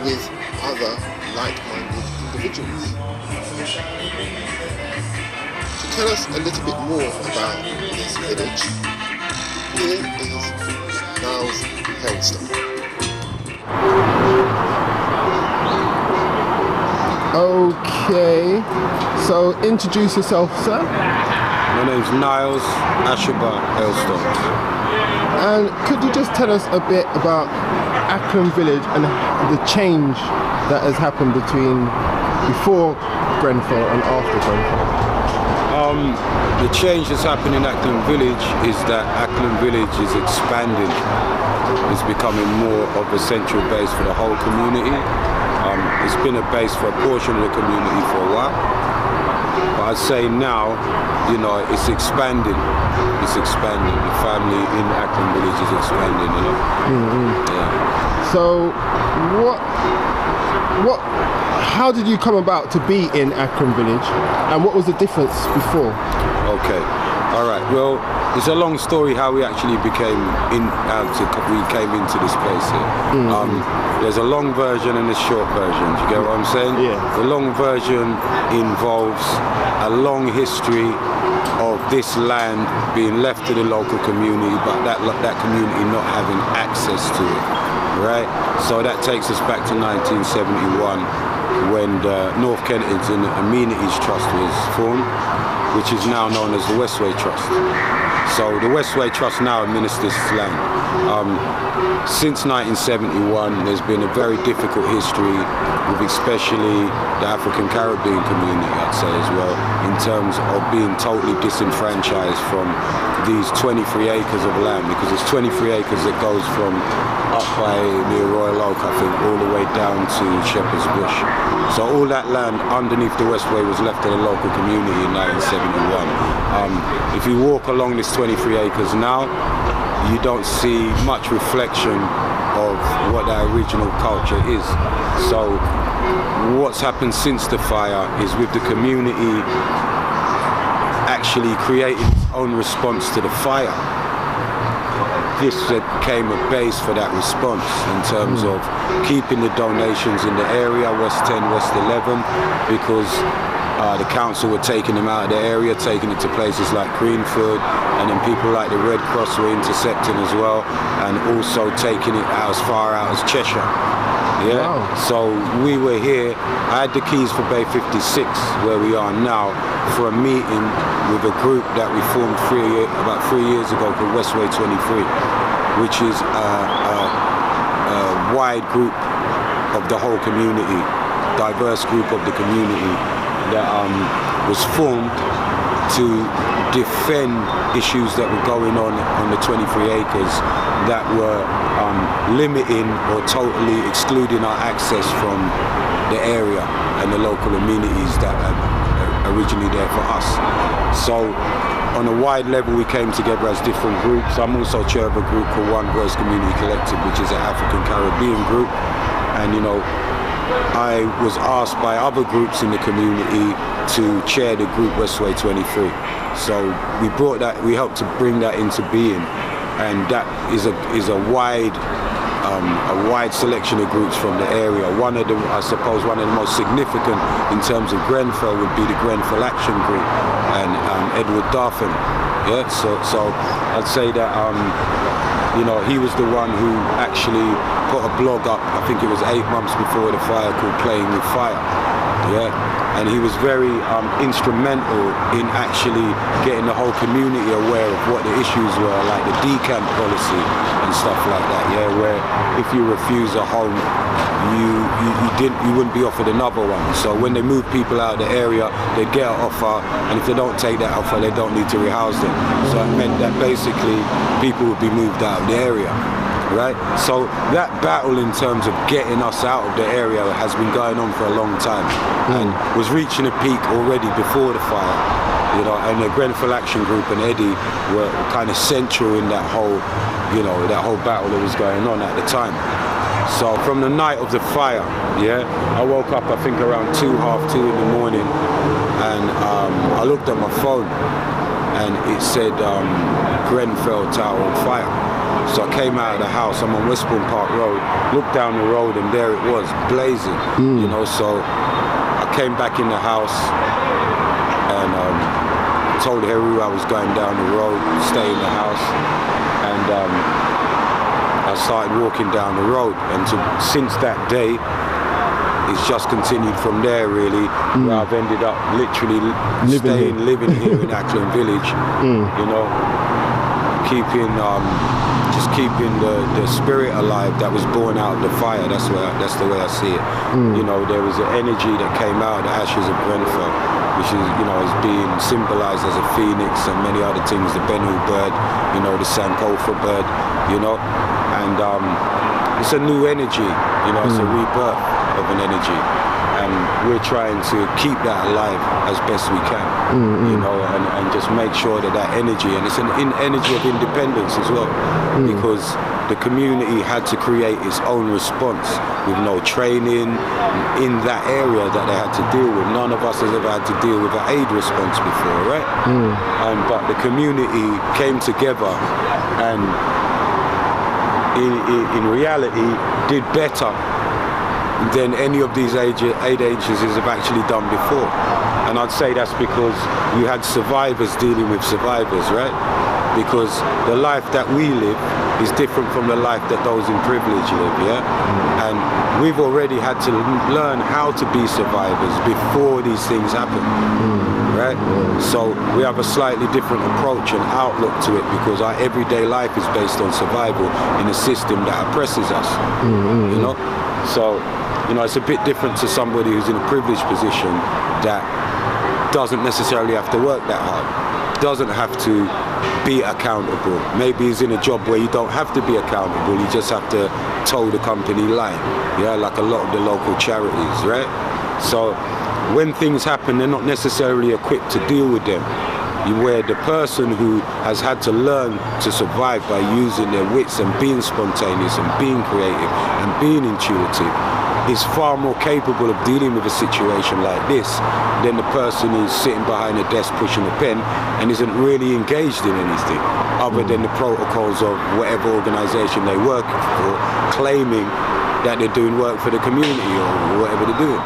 with other like-minded individuals. To tell us a little bit more about this village, here is Niles Hailstones. Okay, so introduce yourself, sir. My name's Niles Asheber Hailstones. And could you just tell us a bit about Acklam Village and the change that has happened between before Grenfell and after Grenfell? The change that's happened in Acklam Village is that Acklam Village is expanding. It's becoming more of a central base for the whole community. It's been a base for a portion of the community for a while. But I'd say now, you know, it's expanding. It's expanding. The family in Acklam Village is expanding, you know. Yeah. So, how did you come about to be in Acklam Village, and what was the difference before? Okay, all right. Well, it's a long story how we actually we came into this place here. There's a long version and a short version. Do you get what I'm saying? Yeah. The long version involves a long history of this land being left to the local community, but that community not having access to it, right? So that takes us back to 1971 when the North Kensington Amenities Trust was formed, which is now known as the Westway Trust. So the Westway Trust now administers this land. Since 1971, there's been a very difficult history with especially the African Caribbean community, I'd say as well, in terms of being totally disenfranchised from these 23 acres of land, because there's 23 acres that goes from up by near Royal Oak, I think, all the way down to Shepherd's Bush. So all that land underneath the Westway was left to the local community in 1971. If you walk along this 23 acres now, you don't see much reflection of what that original culture is. So what's happened since the fire is with the community actually creating its own response to the fire. This became a base for that response in terms of keeping the donations in the area, West 10, West 11, because the council were taking them out of the area, taking it to places like Greenfield, and then people like the Red Cross were intercepting as well, and also taking it out as far out as Cheshire. Yeah. Wow. So we were here. I had the keys for Bay 56, where we are now, for a meeting with a group that we formed about 3 years ago called Westway 23, which is a wide group of the whole community, diverse group of the community that was formed to defend issues that were going on the 23 acres that were limiting or totally excluding our access from the area and the local amenities that are originally there for us. So on a wide level we came together as different groups. I'm also chair of a group called One Voice Community Collective, which is an African Caribbean group, and you know, I was asked by other groups in the community to chair the group Westway 23. So we helped to bring that into being, and that is a wide selection of groups from the area. I suppose one of the most significant in terms of Grenfell would be the Grenfell Action Group and Edward Darfin. Yeah, so I'd say that you know, he was the one who actually put a blog up, I think it was 8 months before the fire, called Playing with Fire. Yeah, and he was very instrumental in actually getting the whole community aware of what the issues were, like the decamp policy and stuff like that. Yeah, where if you refuse a home, you wouldn't be offered another one. So when they move people out of the area, they'd get an offer, and if they don't take that offer, they don't need to rehouse them. So it meant that basically people would be moved out of the area. Right? So that battle in terms of getting us out of the area has been going on for a long time, and was reaching a peak already before the fire. You know, and the Grenfell Action Group and Eddie were kind of central in that whole battle that was going on at the time. So from the night of the fire, yeah, I woke up I think around 2:30 in the morning, and I looked at my phone and it said Grenfell Tower on fire. So I came out of the house, I'm on Westbourne Park Road, looked down the road and there it was, blazing, you know. So I came back in the house and told Heru I was going down the road, stay in the house, and I started walking down the road, and since that day it's just continued from there really, where I've ended up literally living here in Acklam Village, you know, keeping the spirit alive that was born out of the fire. That's the way I see it. You know, there was an energy that came out of the ashes of Grenfell, which is, you know, is being symbolized as a phoenix and many other things, the Bennu bird, you know, the Sankofa bird, you know, and it's a new energy, you know, it's a rebirth of an energy, and we're trying to keep that alive as best we can, you know, and just make sure that energy, and it's an energy of independence as well, because the community had to create its own response with no training in that area that they had to deal with. None of us has ever had to deal with an aid response before, right? But the community came together and in reality did better than any of these aid agencies have actually done before. And I'd say that's because you had survivors dealing with survivors, right? Because the life that we live is different from the life that those in privilege live, yeah? And we've already had to learn how to be survivors before these things happen, right? So we have a slightly different approach and outlook to it, because our everyday life is based on survival in a system that oppresses us, you know? So, you know, it's a bit different to somebody who's in a privileged position that doesn't necessarily have to work that hard, doesn't have to be accountable. Maybe he's in a job where you don't have to be accountable, you just have to toe the company line, yeah, like a lot of the local charities, right? So when things happen, they're not necessarily equipped to deal with them. Where the person who has had to learn to survive by using their wits and being spontaneous and being creative and being intuitive is far more capable of dealing with a situation like this than the person who's sitting behind a desk pushing a pen and isn't really engaged in anything other than the protocols of whatever organization they work for, claiming that they're doing work for the community or whatever they're doing.